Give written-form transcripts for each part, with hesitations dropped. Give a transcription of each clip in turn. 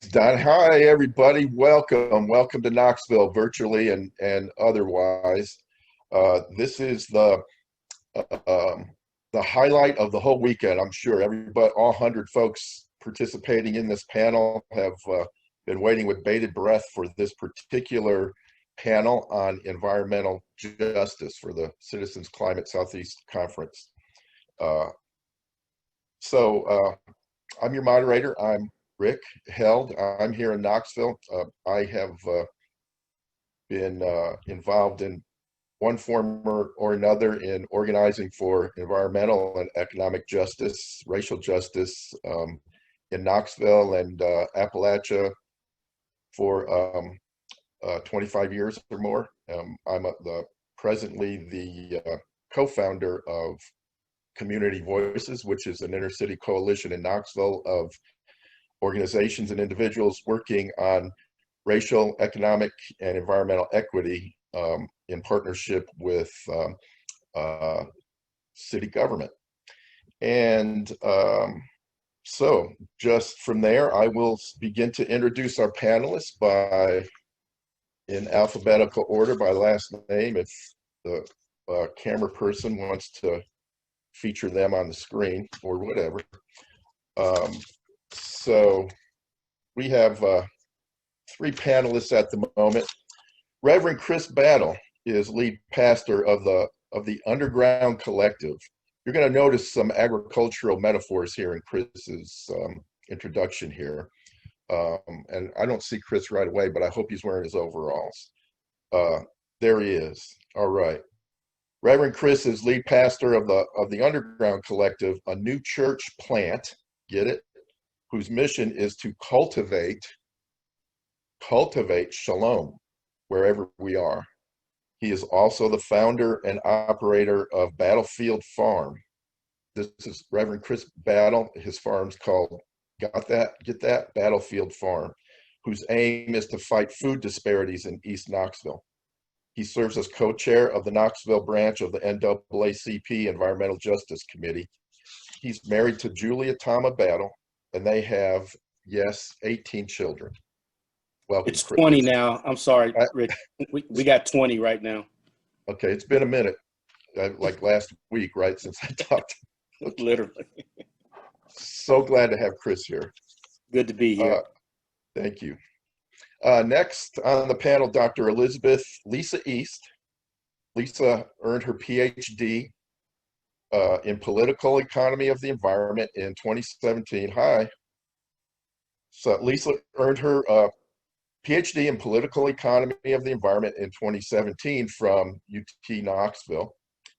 Don. Hi, everybody. Welcome to Knoxville, virtually and otherwise. This is the highlight of the whole weekend. I'm sure everybody, all 100 folks participating in this panel, have been waiting with bated breath for this particular panel on environmental justice for the Citizens Climate Southeast Conference. I'm your moderator. I'm Rick Held. I'm here in Knoxville. I have been involved in one form or another in organizing for environmental and economic justice, racial justice in Knoxville and Appalachia for 25 years or more. I'm presently the co-founder of Community Voices, which is an intercity coalition in Knoxville of organizations and individuals working on racial, economic, and environmental equity in partnership with city government. And so just from there, I will begin to introduce our panelists in alphabetical order by last name, if the camera person wants to feature them on the screen or whatever. So we have 3 panelists at the moment. Reverend Chris Battle is lead pastor of the Underground Collective. You're going to notice some agricultural metaphors here in Chris's introduction here. And I don't see Chris right away, but I hope he's wearing his overalls. There he is. All right. Reverend Chris is lead pastor of the Underground Collective, a new church plant, get it, whose mission is to cultivate shalom wherever we are. He is also the founder and operator of Battlefield Farm. This is Reverend Chris Battle. His farm's called, get that? Battlefield Farm, whose aim is to fight food disparities in East Knoxville. He serves as co-chair of the Knoxville branch of the NAACP Environmental Justice Committee. He's married to Julia Tama Battle, and they have, yes, 18 children. Welcome, it's Chris. 20 now. I'm sorry, Rick. We got 20 right now. Okay, it's been a minute, like last week, right, since I talked. Okay. Literally. So glad to have Chris here. Good to be here. Thank you. Next on the panel, Dr. Lisa East. Lisa earned her PhD in political economy of the environment in 2017. Hi. So Lisa earned her PhD in political economy of the environment in 2017 from UT Knoxville,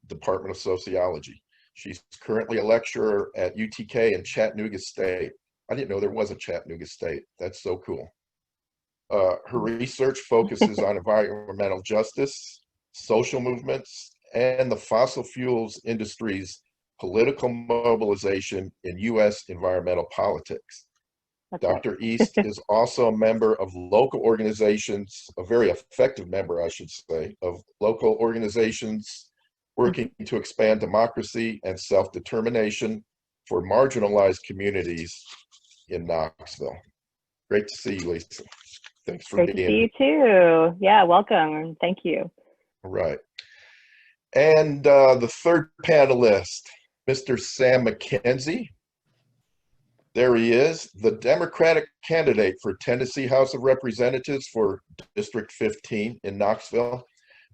Department of Sociology. She's currently a lecturer at UTK in Chattanooga State. I didn't know there was a Chattanooga State. That's so cool. Her research focuses on environmental justice, social movements, and the fossil fuels industry's political mobilization in U.S. environmental politics. That's Dr. right. East is also a member of local organizations, a very effective member, I should say, of local organizations working to expand democracy and self-determination for marginalized communities in Knoxville. Great to see you, Lisa. Thanks for Great to being see here. you too. Yeah, welcome and thank you. All right. And the third panelist, Mr. Sam Mckenzie. There he is, the Democratic candidate for Tennessee House of Representatives for District 15 in Knoxville.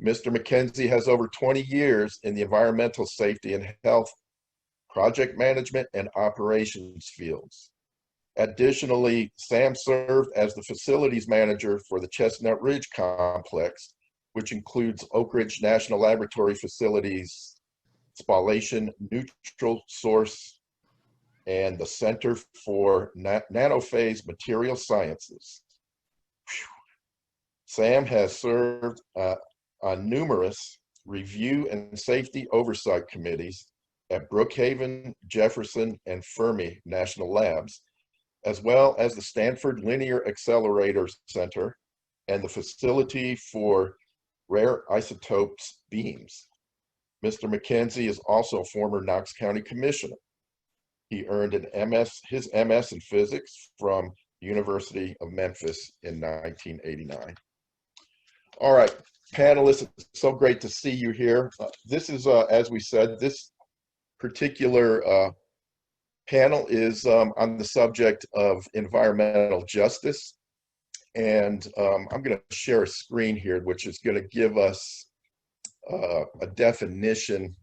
Mr. Mckenzie has over 20 years in the environmental safety and health, project management, and operations fields. Additionally, Sam served as the facilities manager for the Chestnut Ridge Complex, which includes Oak Ridge National Laboratory Facilities, Spallation Neutral Source, and the Center for Nanophase Material Sciences. Whew. Sam has served on numerous review and safety oversight committees at Brookhaven, Jefferson, and Fermi National Labs, as well as the Stanford Linear Accelerator Center and the Facility for Rare Isotopes Beams. Mr. Mckenzie is also a former Knox County Commissioner. He earned his MS in physics from University of Memphis in 1989. All right, panelists, it's so great to see you here. This is, as we said, this particular panel is on the subject of environmental justice. And I'm going to share a screen here, which is going to give us a definition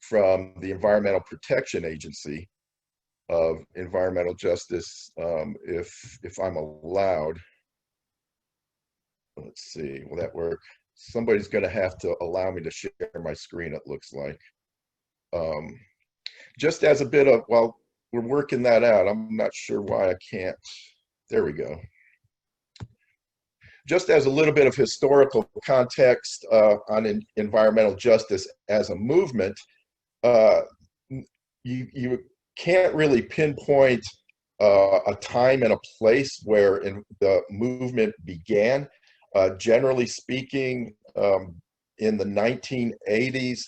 from the Environmental Protection Agency of environmental justice, if I'm allowed. Let's see, will that work? Somebody's going to have to allow me to share my screen, it looks like. Just as a bit of, while we're working that out, I'm not sure why I can't. There we go. Just as a little bit of historical context on environmental justice as a movement, you can't really pinpoint a time and a place where the movement began. Generally speaking, in the 1980s,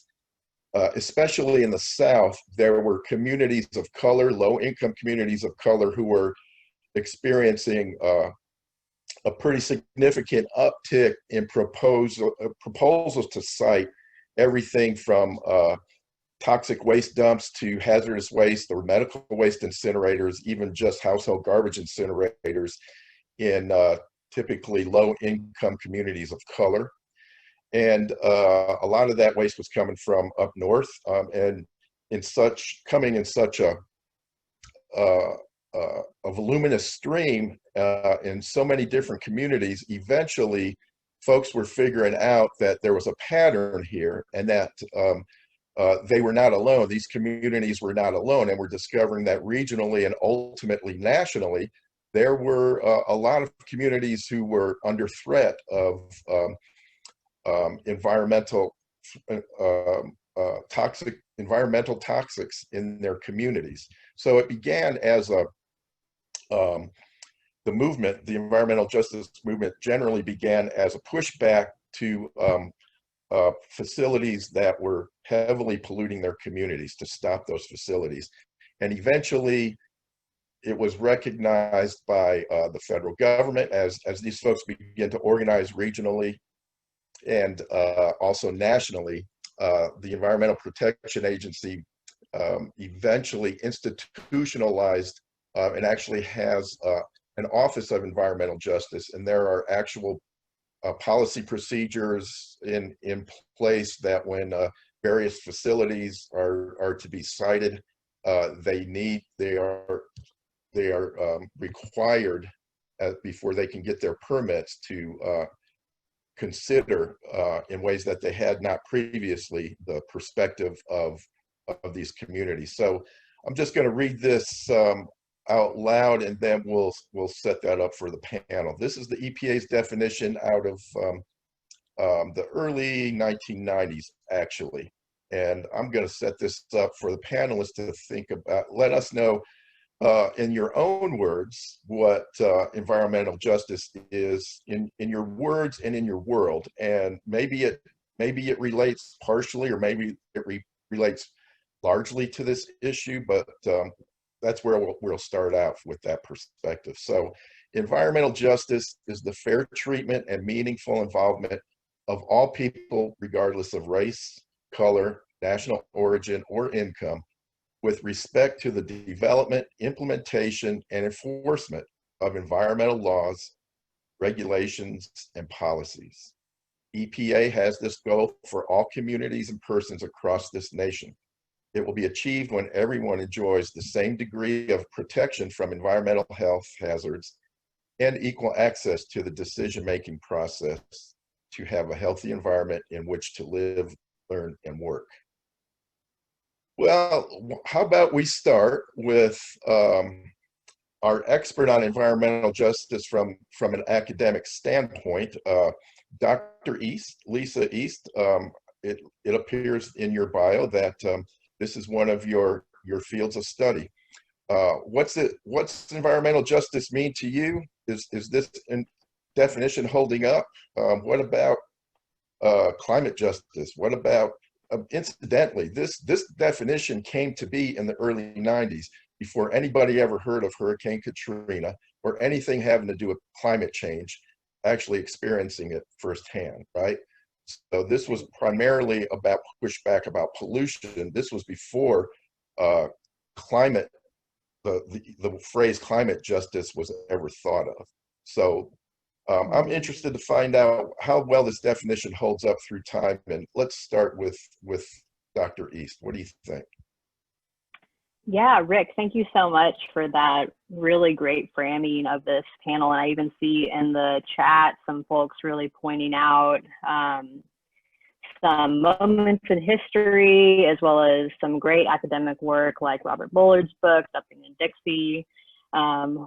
especially in the South, there were communities of color, low-income communities of color, who were experiencing a pretty significant uptick in proposals to cite everything from toxic waste dumps to hazardous waste or medical waste incinerators, even just household garbage incinerators in typically low-income communities of color. And a lot of that waste was coming from up north, and coming in such a voluminous stream in so many different communities. Eventually, folks were figuring out that there was a pattern here, and that they were not alone. These communities were not alone, and we're discovering that regionally and ultimately nationally, there were a lot of communities who were under threat of environmental toxics in their communities. So it began as the movement, the environmental justice movement, generally began as a pushback to facilities that were heavily polluting their communities, to stop those facilities. And eventually it was recognized by the federal government as these folks begin to organize regionally and also nationally. The Environmental Protection Agency eventually institutionalized and actually has an Office of Environmental Justice, and there are actual policy procedures in place that when various facilities are to be cited, they are required before they can get their permits to consider in ways that they had not previously the perspective of these communities. So I'm just going to read this out loud, and then we'll set that up for the panel. This is the EPA's definition out of the early 1990s, actually. And I'm going to set this up for the panelists to think about. Let us know in your own words what environmental justice is in your words and in your world. And maybe it relates partially, or maybe it relates largely to this issue, but that's where we'll start out with that perspective. So environmental justice is the fair treatment and meaningful involvement of all people, regardless of race, color, national origin, or income, with respect to the development, implementation, and enforcement of environmental laws, regulations, and policies. EPA has this goal for all communities and persons across this nation. It will be achieved when everyone enjoys the same degree of protection from environmental health hazards and equal access to the decision-making process to have a healthy environment in which to live, learn, and work. Well, how about we start with our expert on environmental justice from an academic standpoint, Dr. East, Lisa East. It appears in your bio that this is one of your fields of study. What's environmental justice mean to you? Is this definition holding up? What about climate justice? What about incidentally, this definition came to be in the early 90s before anybody ever heard of Hurricane Katrina, or anything having to do with climate change, actually experiencing it firsthand, right? So this was primarily about pushback about pollution. This was before climate, the phrase climate justice was ever thought of. So I'm interested to find out how well this definition holds up through time. And let's start with Dr. East. What do you think? Yeah, Rick, thank you so much for that really great framing of this panel. And I even see in the chat some folks really pointing out some moments in history, as well as some great academic work like Robert Bullard's book, Something in Dixie,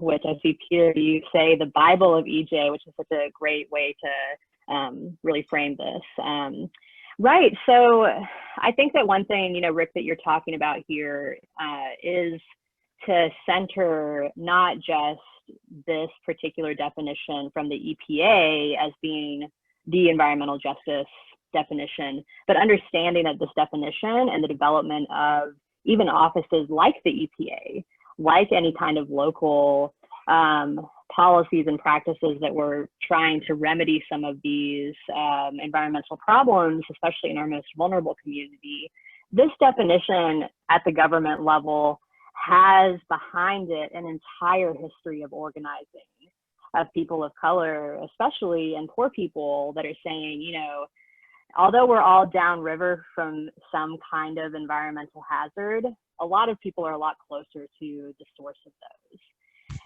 which I see Peter, you say the Bible of EJ, which is such a great way to really frame this. Right, so I think that one thing, Rick, that you're talking about here is to center not just this particular definition from the EPA as being the environmental justice definition, but understanding that this definition and the development of even offices like the EPA, like any kind of local policies and practices that were trying to remedy some of these environmental problems, especially in our most vulnerable community, this definition at the government level has behind it an entire history of organizing of people of color, especially, and poor people that are saying, although we're all downriver from some kind of environmental hazard, a lot of people are a lot closer to the source of those.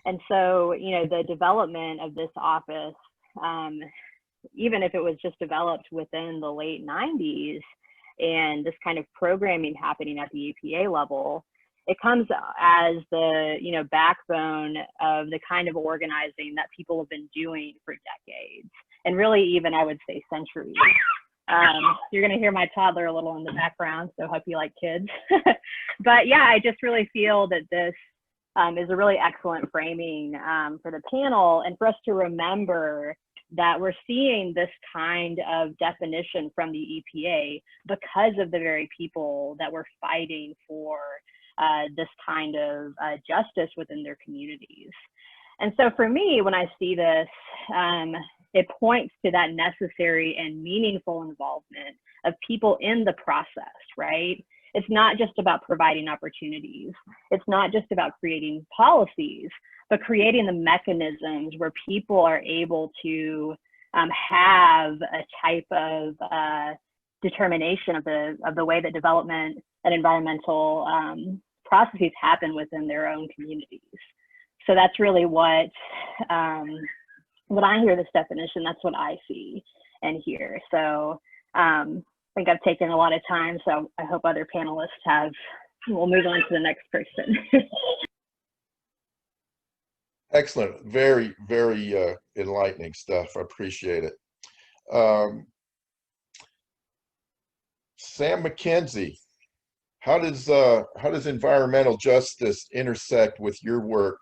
And so, the development of this office, even if it was just developed within the late 90s and this kind of programming happening at the EPA level, it comes as the, backbone of the kind of organizing that people have been doing for decades, and really even, I would say, centuries. You're going to hear my toddler a little in the background, so hope you like kids. But yeah, I just really feel that this is a really excellent framing for the panel, and for us to remember that we're seeing this kind of definition from the EPA because of the very people that were fighting for this kind of justice within their communities. And so for me, when I see this, it points to that necessary and meaningful involvement of people in the process, right? It's not just about providing opportunities. It's not just about creating policies, but creating the mechanisms where people are able to have a type of determination of the way that development and environmental processes happen within their own communities. So that's really what I hear this definition, that's what I see and hear. So I think I've taken a lot of time, so I hope other panelists have. We'll move on to the next person. Excellent. Very, very enlightening stuff. I appreciate it. Sam Mckenzie, how does environmental justice intersect with your work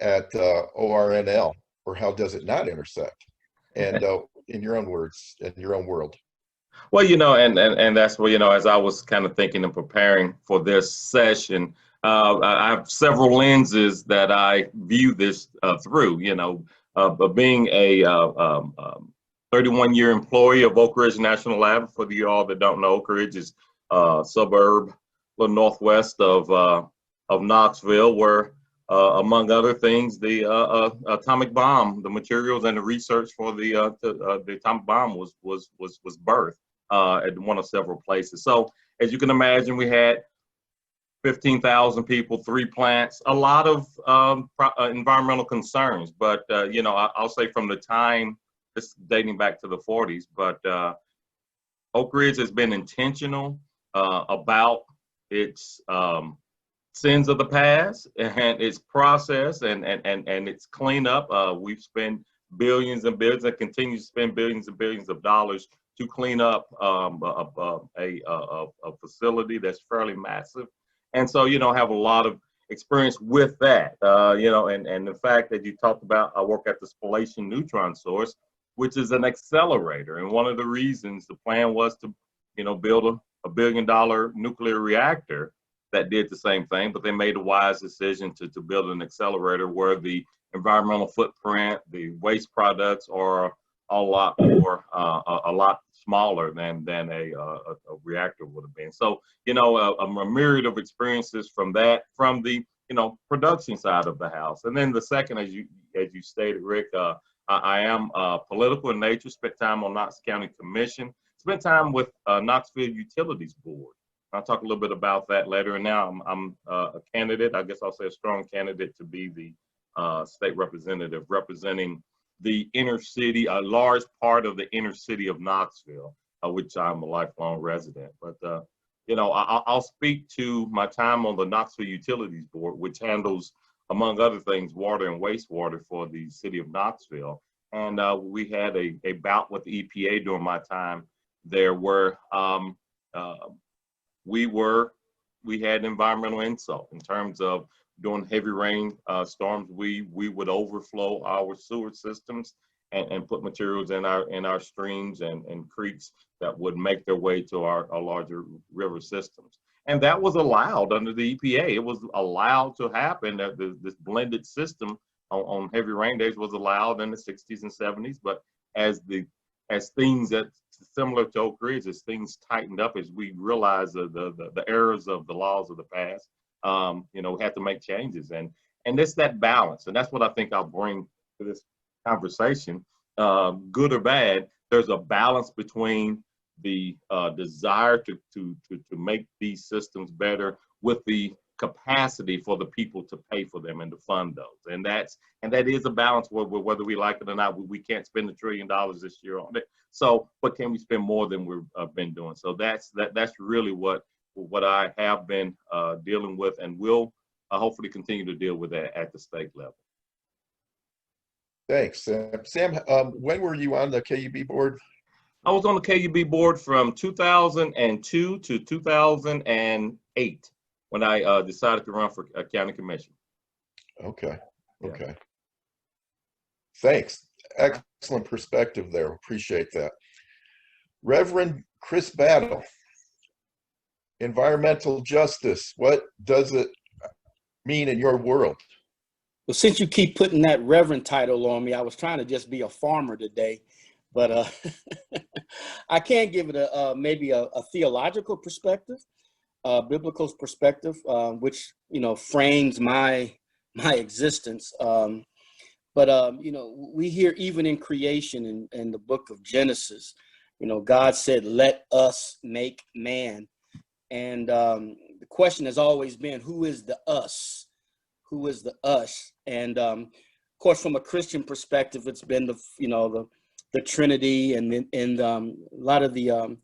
at ORNL, or how does it not intersect? And in your own words, in your own world. Well, and that's where, as I was kind of thinking and preparing for this session, I have several lenses that I view this through, being a 31-year employee of Oak Ridge National Lab. For you all that don't know, Oak Ridge is a suburb, a little northwest of Knoxville, where, among other things, the atomic bomb, the materials and the research for the atomic bomb was birthed at one of several places. So as you can imagine, we had 15,000 people, 3 plants, a lot of environmental concerns. But I'll say from the time, this dating back to the 40s, but Oak Ridge has been intentional about its sins of the past and its process and its cleanup. We've spent billions and billions and continue to spend billions and billions of dollars to clean up a facility that's fairly massive. And so, have a lot of experience with that, and the fact that you talked about, I work at the Spallation Neutron Source, which is an accelerator. And one of the reasons the plan was to, build a $1 billion nuclear reactor that did the same thing, but they made a wise decision to build an accelerator where the environmental footprint, the waste products are a lot more, a lot smaller than a reactor would have been. So, you know, a myriad of experiences from that, from the, you know, production side of the house. And then the second, as you stated, Rick, I am political in nature, spent time on Knox County Commission, spent time with Knoxville Utilities Board. I'll talk a little bit about that later. And now I'm a candidate, I guess I'll say a strong candidate to be the state representative representing the inner city, a large part of the inner city of Knoxville, which I'm a lifelong resident. But, you know, I'll speak to my time on the Knoxville Utilities Board, which handles, among other things, water and wastewater for the city of Knoxville. And we had a bout with the EPA during my time there where we had environmental insult in terms of during heavy rain storms, we would overflow our sewer systems and put materials in our streams and creeks that would make their way to our larger river systems. And that was allowed under the EPA. It was allowed to happen. That this blended system on heavy rain days was allowed in the 60s and 70s. But as things that similar to Oak Ridge, as things tightened up, as we realized the errors of the laws of the past, you know, we had to make changes, and it's that balance, and that's what I think I'll bring to this conversation. Good or bad, there's a balance between the desire to make these systems better with the capacity for the people to pay for them and to fund those, and that is a balance whether we like it or not. We can't spend $1 trillion this year on it. So, but can we spend more than we've been doing? So that's really what I have been dealing with, and will hopefully continue to deal with that at the state level. Thanks, Sam. When were you on the KUB board? I was on the KUB board from 2002 to 2008 when I decided to run for a county commission. Okay. Okay. Thanks. Excellent perspective there. Appreciate that. Reverend Chris Battle, environmental justice, what does it mean in your world? Well, since you keep putting that reverend title on me, I was trying to just be a farmer today, but I can give it maybe a theological perspective, biblical perspective, which, you know, frames my existence. But you know, we hear even in creation in the book of Genesis, you know, God said, "Let us make man." And the question has always been, who is the us? Who is the us? And of course, from a Christian perspective, it's been the Trinity, and a lot of the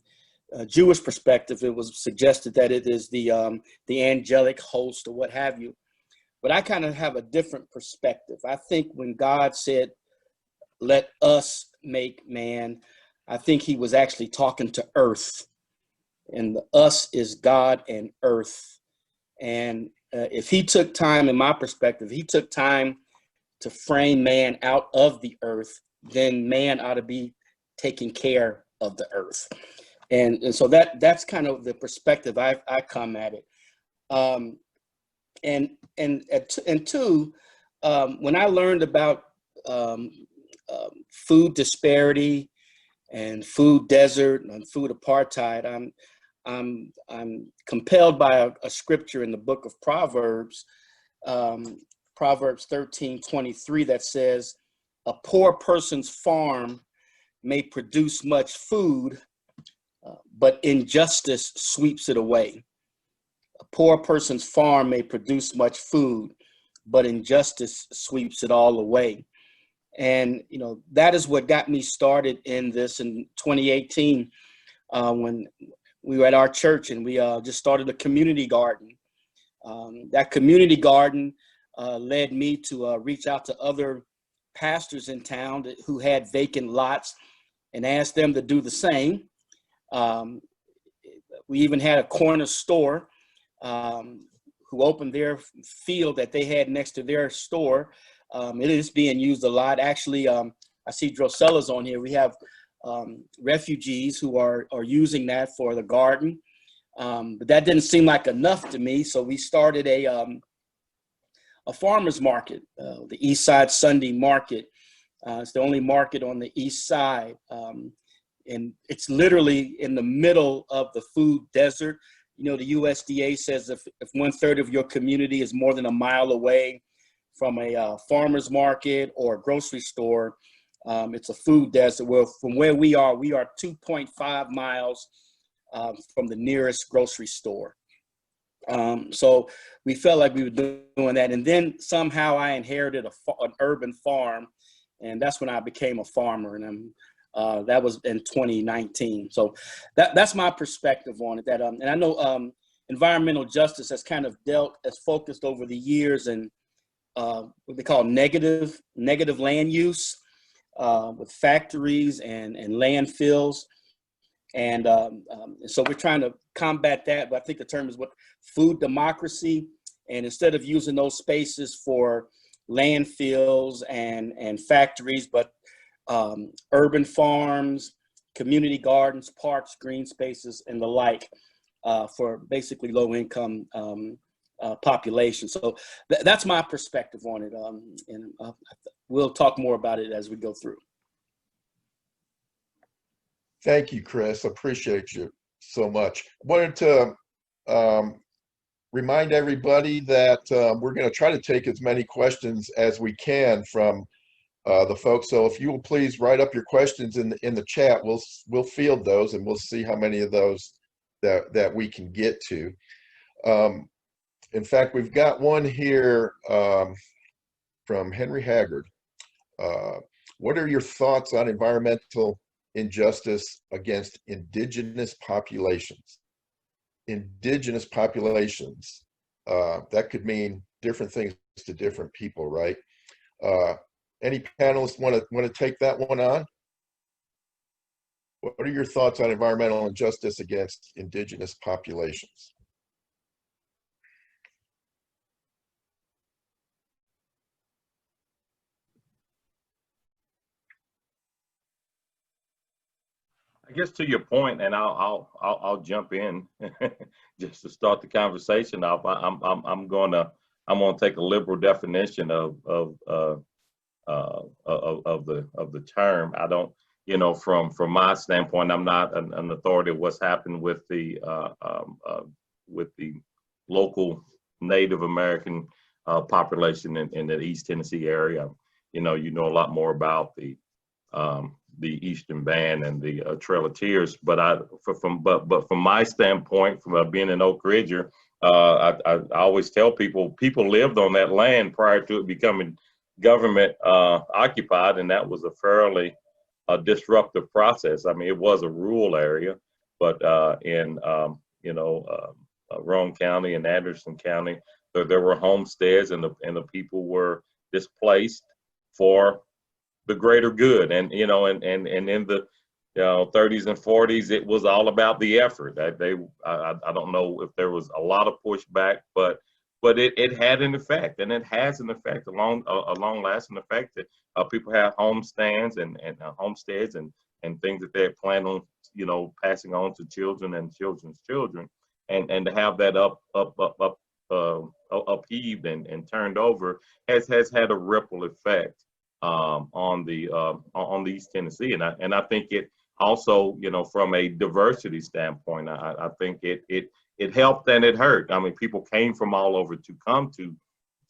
Jewish perspective, it was suggested that it is the angelic host or what have you. But I kind of have a different perspective. I think when God said, "Let us make man," I think he was actually talking to earth. And the us is God and earth. And if he took time, in my perspective, he took time to frame man out of the earth, then man ought to be taking care of the earth. And so that's kind of the perspective I come at it. And two, when I learned about food disparity and food desert and food apartheid, I'm compelled by a scripture in the book of Proverbs, Proverbs 13:23, that says, "A poor person's farm may produce much food, but injustice sweeps it away." A poor person's farm may produce much food, but injustice sweeps it all away. And, you know, that is what got me started in this in 2018, when we were at our church and we just started a community garden. That community garden led me to reach out to other pastors in town who had vacant lots and asked them to do the same. We even had a corner store who opened their field that they had next to their store. It is being used a lot. Actually, I see Drosella's on here. We have refugees who are using that for the garden. But that didn't seem like enough to me. So we started a a farmer's market, the East Side Sunday Market. It's the only market on the East Side. And it's literally in the middle of the food desert. You know, the USDA says if 1/3 of your community is more than a mile away from a farmer's market or a grocery store, it's a food desert. Well, from where we are 2.5 miles from the nearest grocery store. So we felt like we were doing that. And then somehow I inherited an urban farm, and that's when I became a farmer. And that was in 2019. So that's my perspective on it. That and I know environmental justice has kind of focused over the years and what they call negative land use with factories and landfills. And so we're trying to combat that, but I think the term is food democracy. And instead of using those spaces for landfills and factories, but urban farms, community gardens, parks, green spaces, and the like for basically low-income population. So that's my perspective on it, and we'll talk more about it as we go through. Thank you, Chris. Appreciate you so much. Wanted to remind everybody that we're going to try to take as many questions as we can from the folks. So if you will please write up your questions in the chat, we'll field those and we'll see how many of those that we can get to. In fact, we've got one here from Henry Haggard. What are your thoughts on environmental injustice against indigenous populations? Indigenous populations, that could mean different things to different people, right? Any panelists want to take that one on? What are your thoughts on environmental injustice against indigenous populations? I guess to your point, and I'll jump in just to start the conversation off. I'm gonna take a liberal definition of the term. I don't, from my standpoint, I'm not an authority of what's happened with the local Native American population in the East Tennessee area. You know a lot more about the Eastern Band and the Trail of Tears, but from my standpoint, from being an Oak Ridger, I always tell people lived on that land prior to it becoming government occupied, and that was a fairly disruptive process. I mean, it was a rural area, but in Roane County and Anderson County, there were homesteads, and the people were displaced for the greater good. And in the 30s and 40s, it was all about the effort. I don't know if there was a lot of pushback, but it had an effect, and it has an effect, a long-lasting effect. That people have homestands and homesteads and things that they plan on passing on to children and children's children, and to have that upheaved and turned over has had a ripple effect on the East Tennessee, and I think it also, from a diversity standpoint, I think it helped and it hurt. I mean, people came from all over to come to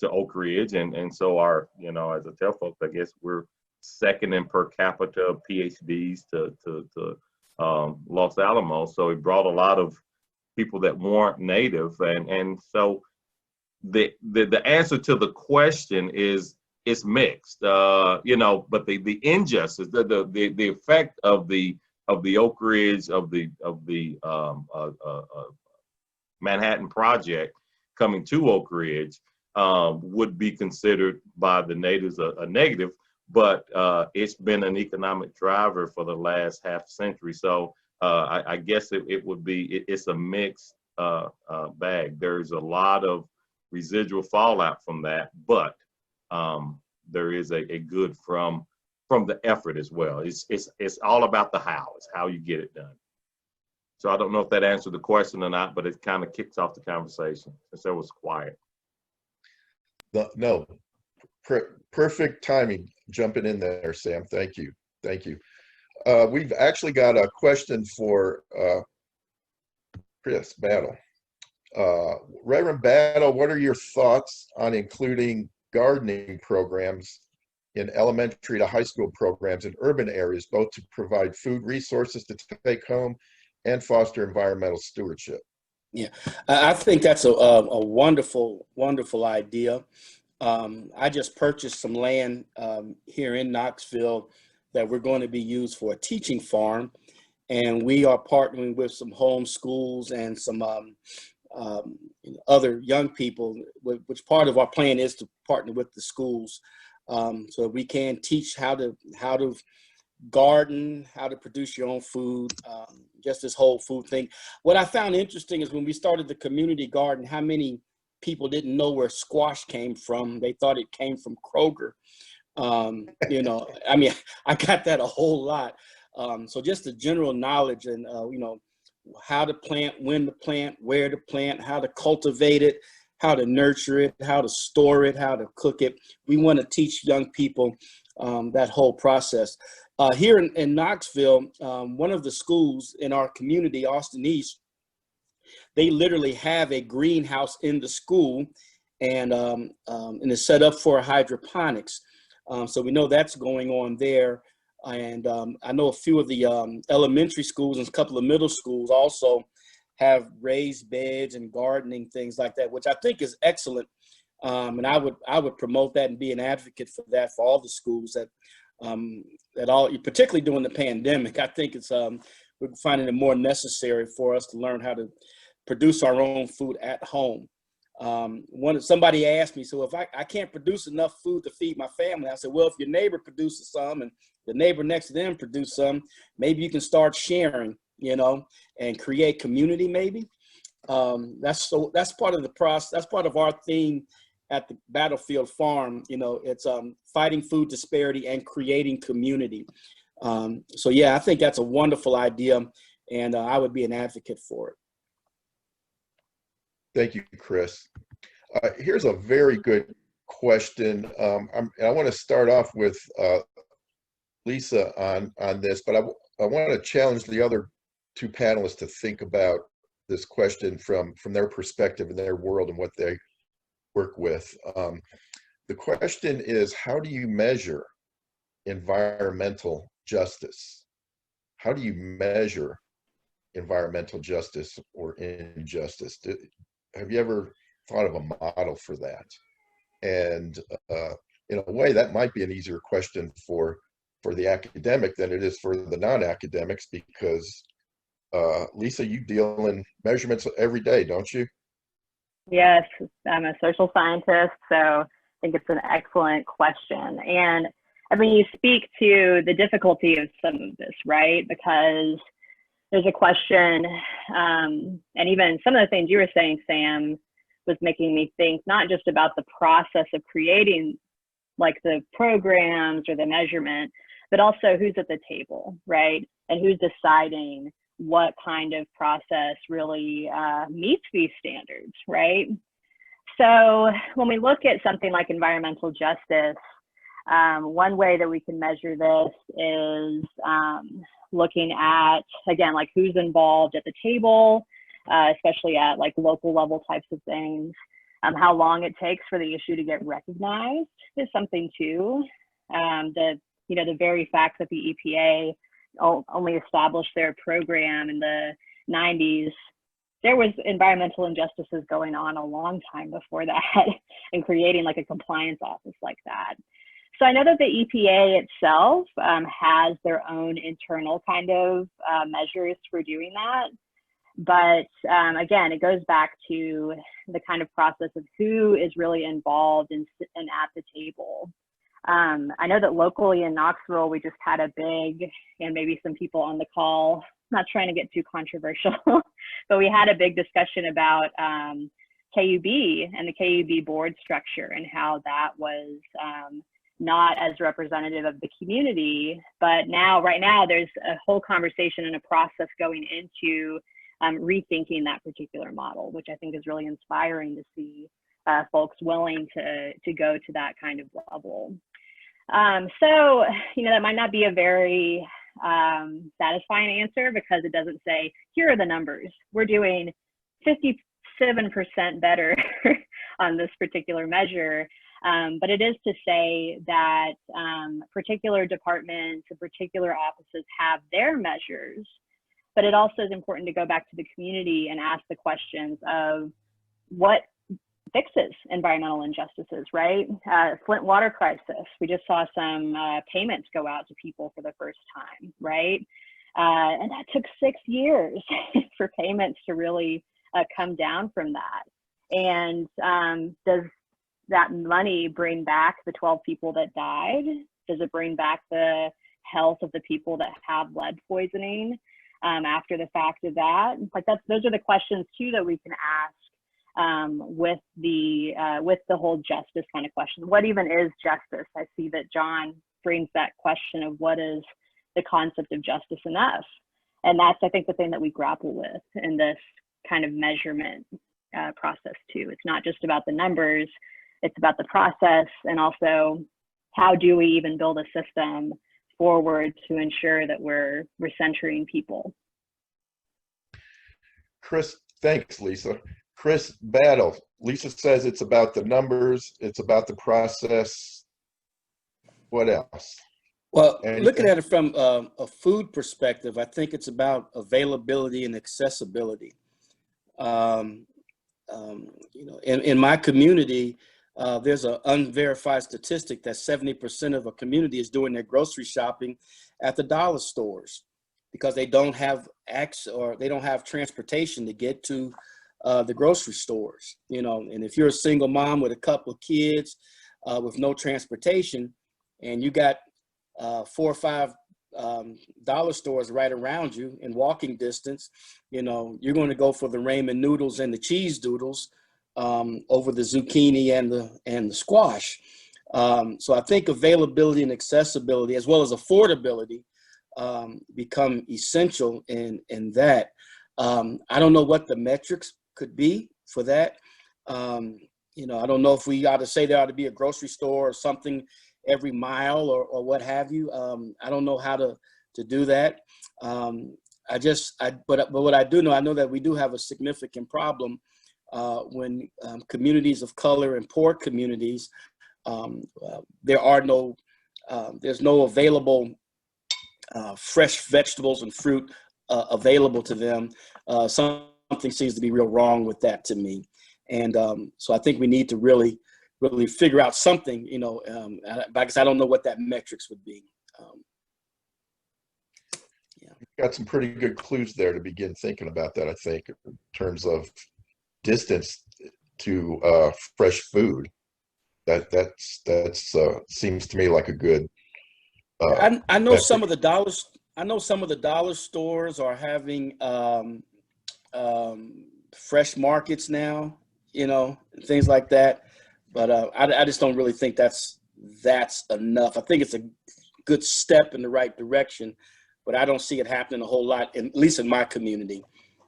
Oak Ridge, and so our, as I tell folks, I guess we're second in per capita PhDs to Los Alamos. So it brought a lot of people that weren't native, and so the answer to the question is, it's mixed, but the injustice, the effect of the Oak Ridge, of the Manhattan Project coming to Oak Ridge would be considered by the natives a negative, but it's been an economic driver for the last half century. So I guess it would be, it's a mixed bag. There's a lot of residual fallout from that, but there is a good from the effort as well. It's all about the how. It's how you get it done. So I don't know if that answered the question or not, but it kind of kicks off the conversation since it was quiet. No, perfect timing jumping in there, Sam. Thank you. Thank you. We've actually got a question for Chris Battle. Reverend Battle, what are your thoughts on including gardening programs in elementary to high school programs in urban areas, both to provide food resources to take home and foster environmental stewardship? Yeah, I think that's a wonderful, wonderful idea. I just purchased some land here in Knoxville that we're going to be used for a teaching farm. And we are partnering with some home schools and some other young people, which part of our plan is to partner with the schools so we can teach how to garden, how to produce your own food, just this whole food thing. What I found interesting is when we started the community garden, how many people didn't know where squash came from. They thought it came from Kroger. You know, I mean, I got that a whole lot. So just the general knowledge and, you know, how to plant, when to plant, where to plant, how to cultivate it, how to nurture it, how to store it, how to cook it. We want to teach young people that whole process. Here in Knoxville, one of the schools in our community, Austin East, they literally have a greenhouse in the school and it's set up for hydroponics. So we know that's going on there. And I know a few of the elementary schools and a couple of middle schools also have raised beds and gardening, things like that, which I think is excellent. And I would promote that and be an advocate for that for all the schools that all, particularly during the pandemic. I think it's we're finding it more necessary for us to learn how to produce our own food at home. Somebody asked me, so if I can't produce enough food to feed my family, I said, well, if your neighbor produces some and the neighbor next to them produce some, maybe you can start sharing, you know, and create community maybe. That's part of the process. That's part of our theme at the Battlefield Farm. You know, it's fighting food disparity and creating community. So yeah, I think that's a wonderful idea, and I would be an advocate for it. Thank you, Chris. Here's a very good question. I want to start off with Lisa on this, but I want to challenge the other two panelists to think about this question from their perspective and their world and what they work with. The question is, how do you measure environmental justice? How do you measure environmental justice or injustice? Have you ever thought of a model for that? And in a way, that might be an easier question for the academic than it is for the non-academics, because Lisa, you deal in measurements every day, don't you? Yes, I'm a social scientist, so I think it's an excellent question. And I mean, you speak to the difficulty of some of this, right? Because there's a question, and even some of the things you were saying, Sam, was making me think not just about the process of creating like the programs or the measurement, but also who's at the table, right? And who's deciding what kind of process really meets these standards, right? So when we look at something like environmental justice, one way that we can measure this is looking at, again, like who's involved at the table, especially at like local level types of things. How long it takes for the issue to get recognized is something too. The very fact that the EPA only established their program in the 90s, there was environmental injustices going on a long time before that and creating like a compliance office like that. So I know that the EPA itself has their own internal kind of measures for doing that. But again, it goes back to the kind of process of who is really involved and at the table. I know that locally in Knoxville, we just had a big, and maybe some people on the call, not trying to get too controversial, but we had a big discussion about KUB and the KUB board structure and how that was not as representative of the community. But now, right now, there's a whole conversation and a process going into rethinking that particular model, which I think is really inspiring to see folks willing to go to that kind of level. So, that might not be a very satisfying answer, because it doesn't say, here are the numbers. We're doing 57% better on this particular measure. But it is to say that particular departments and particular offices have their measures, but it also is important to go back to the community and ask the questions of what fixes environmental injustices, right? Flint water crisis, we just saw some payments go out to people for the first time, right? And that took 6 years for payments to really come down from that. And does that money bring back the 12 people that died? Does it bring back the health of the people that have lead poisoning after the fact of that? Like those are the questions too that we can ask with the whole justice kind of question. What even is justice? I see that John brings that question of what is the concept of justice enough? And that's, I think, the thing that we grapple with in this kind of measurement process too. It's not just about the numbers, it's about the process, and also how do we even build a system forward to ensure that we're centering people. Chris, thanks, Lisa. Chris Battle, Lisa says it's about the numbers, it's about the process. What else? Well, Anything? looking at it from a food perspective, I think it's about availability and accessibility. In my community, there's an unverified statistic that 70% of a community is doing their grocery shopping at the dollar stores because they don't have access or they don't have transportation to get to the grocery stores. And if you're a single mom with a couple of kids with no transportation, and you got 4 or 5 dollar stores right around you in walking distance, you're going to go for the ramen noodles and the cheese doodles over the zucchini and the squash. So I think availability and accessibility, as well as affordability, become essential in that. I don't know what the metrics could be for that. I don't know if we ought to say there ought to be a grocery store or something every mile or what have you. I don't know how to do that. But what I do know, I know that we do have a significant problem when communities of color and poor communities, there's no available fresh vegetables and fruit available to them. Something seems to be real wrong with that to me. And so I think we need to really figure out something, because I don't know what that metrics would be. Got some pretty good clues there to begin thinking about that, I think, in terms of distance to fresh food. That seems to me like a good I know metric. some of the dollar stores are having fresh markets now, things like that. But I just don't really think that's enough. I think it's a good step in the right direction, but I don't see it happening a whole lot, at least in my community.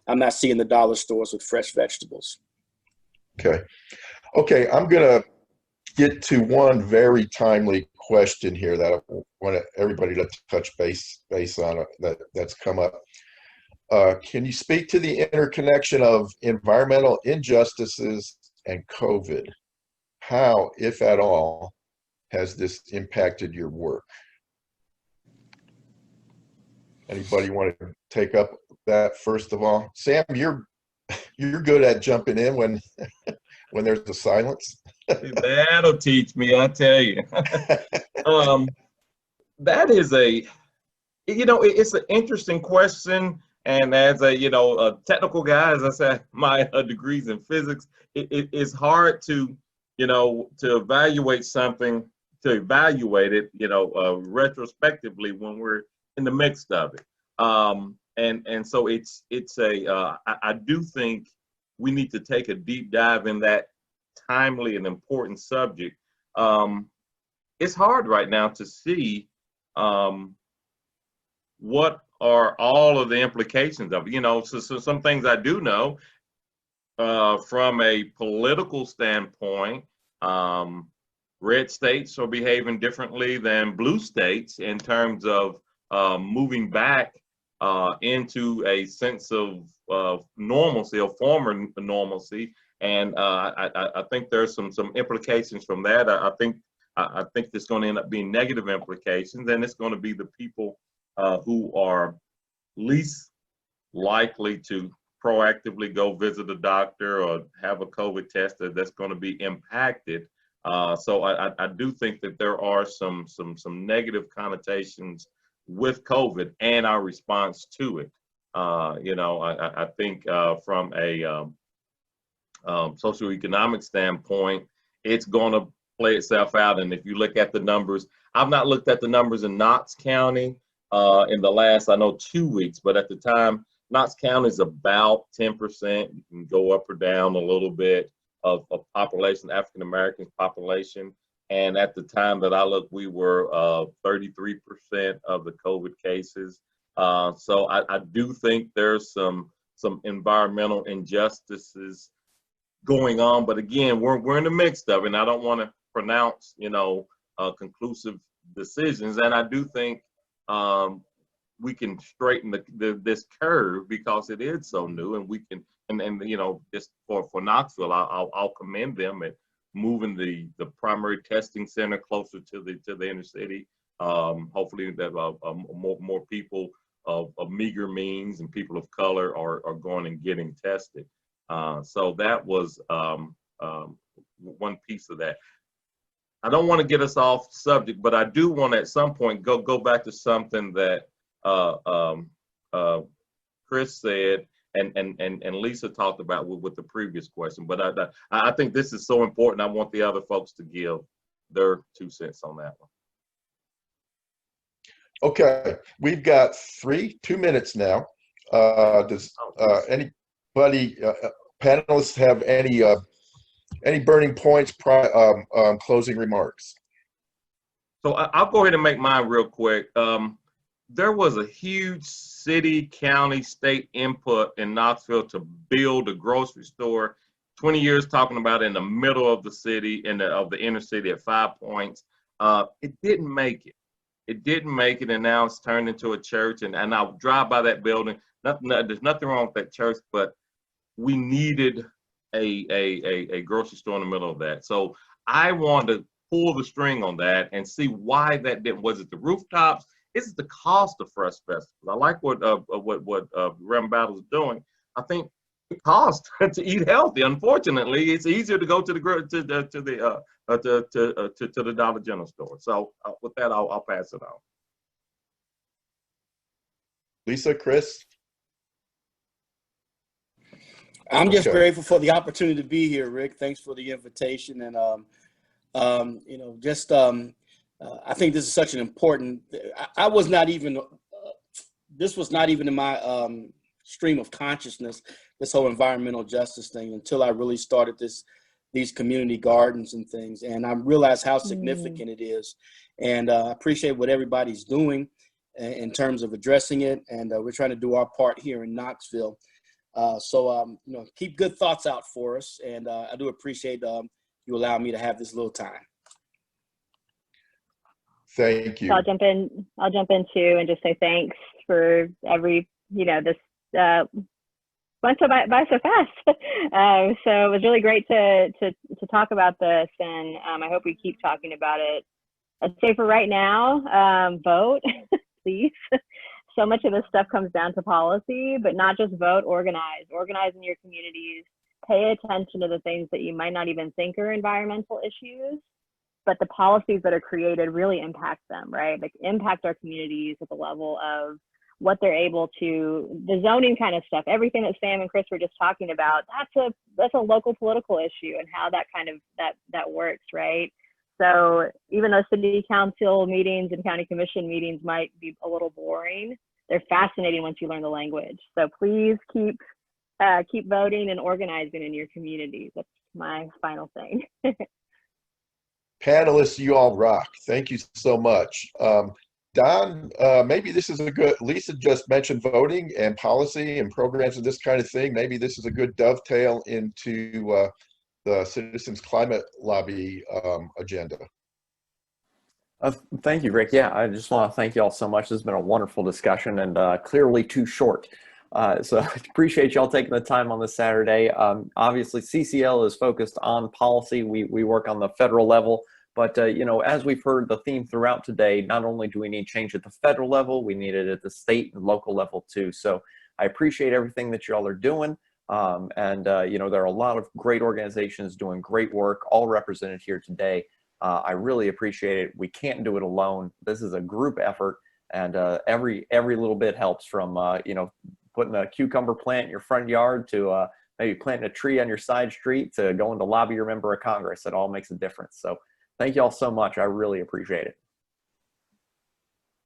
I'm not seeing the dollar stores with fresh vegetables. Okay, I'm going to get to one very timely question here that I want everybody to touch base on that's come up. Can you speak to the interconnection of environmental injustices and COVID? How, if at all, has this impacted your work? Anybody want to take up that first of all? Sam, you're good at jumping in when there's a silence. That'll teach me, I tell you. That is it's an interesting question. And as a technical guy, as I said, my degree's in physics, it's hard to evaluate something, to evaluate it, retrospectively when we're in the midst of it. And so I do think we need to take a deep dive in that timely and important subject. It's hard right now to see what are all of the implications of it. So some things I do know, from a political standpoint, red states are behaving differently than blue states in terms of moving back into a sense of normalcy, or former normalcy. And I think there's some implications from that. I think there's going to end up being negative implications, and it's going to be the people who are least likely to proactively go visit a doctor or have a COVID test that's going to be impacted. So I do think that there are some negative connotations with COVID and our response to it. I think from a socioeconomic standpoint, it's going to play itself out. And if you look at the numbers, I've not looked at the numbers in Knox County in the last, 2 weeks, but at the time, Knox County is about 10%. You can go up or down a little bit of population, African American population. And at the time that I looked, we were 33% of the COVID cases. So I do think there's some environmental injustices going on. But again, we're in the midst of it, and I don't want to pronounce, conclusive decisions. And I do think we can straighten this curve because it is so new, and we can, and just for Knoxville, I'll commend them at moving the primary testing center closer to the inner city. Hopefully that more people of meager means and people of color are going and getting tested. So that was one piece of that. I don't want to get us off subject, but I do want to at some point go back to something that Chris said and Lisa talked about with the previous question. But I think this is so important. I want the other folks to give their 2 cents on that one. Okay, we've got 2 minutes now. Does anybody, panelists, have any burning points, closing remarks? So I'll go ahead and make mine real quick. There was a huge city, county, state input in Knoxville to build a grocery store. 20 years talking about it in the middle of the city, of the inner city at 5 Points. It didn't make it. It didn't make it, and now it's turned into a church. And I'll drive by that building. There's nothing wrong with that church, but we needed a grocery store in the middle of that. So I wanted to pull the string on that and see why that didn't. Was it the rooftops? Is it the cost of fresh vegetables? I like what Rev Battle is doing. I think it costs to eat healthy. Unfortunately, it's easier to go to the Dollar General store. So with that, I'll pass it on. Lisa, Chris? I'm just grateful for the opportunity to be here, Rick. Thanks for the invitation. And, I think this is such an important, I was not even, this was not even in my stream of consciousness, this whole environmental justice thing, until I really started these community gardens and things. And I realized how significant it is. And I appreciate what everybody's doing in terms of addressing it. And we're trying to do our part here in Knoxville. So keep good thoughts out for us. And I do appreciate you allowing me to have this little time. Thank you. So I'll jump in too and just say thanks for this went by so fast. So it was really great to talk about this, and I hope we keep talking about it. I'd say for right now, vote, please. So much of this stuff comes down to policy, but not just vote, organize in your communities, pay attention to the things that you might not even think are environmental issues, but the policies that are created really impact them, right? Like impact our communities at the level of what they're able to, the zoning kind of stuff, everything that Sam and Chris were just talking about, that's a local political issue and how that kind of, that works, right? So even though city council meetings and county commission meetings might be a little boring, they're fascinating once you learn the language. So please keep voting and organizing in your communities. That's my final thing. Panelists, you all rock. Thank you so much. Don, maybe this is a good, Lisa just mentioned voting and policy and programs and this kind of thing. Maybe this is a good dovetail into the Citizens Climate Lobby agenda. Thank you, Rick. Yeah, I just want to thank you all so much. This has been a wonderful discussion and clearly too short. So I appreciate y'all taking the time on this Saturday. Obviously, CCL is focused on policy. We work on the federal level. But, you know, as we've heard the theme throughout today, not only do we need change at the federal level, we need it at the state and local level too. So I appreciate everything that y'all are doing. You know, there are a lot of great organizations doing great work, all represented here today. I really appreciate it. We can't do it alone. This is a group effort, and every little bit helps, from, you know, putting a cucumber plant in your front yard to maybe planting a tree on your side street to going to lobby your member of Congress. It all makes a difference. So thank you all so much. I really appreciate it.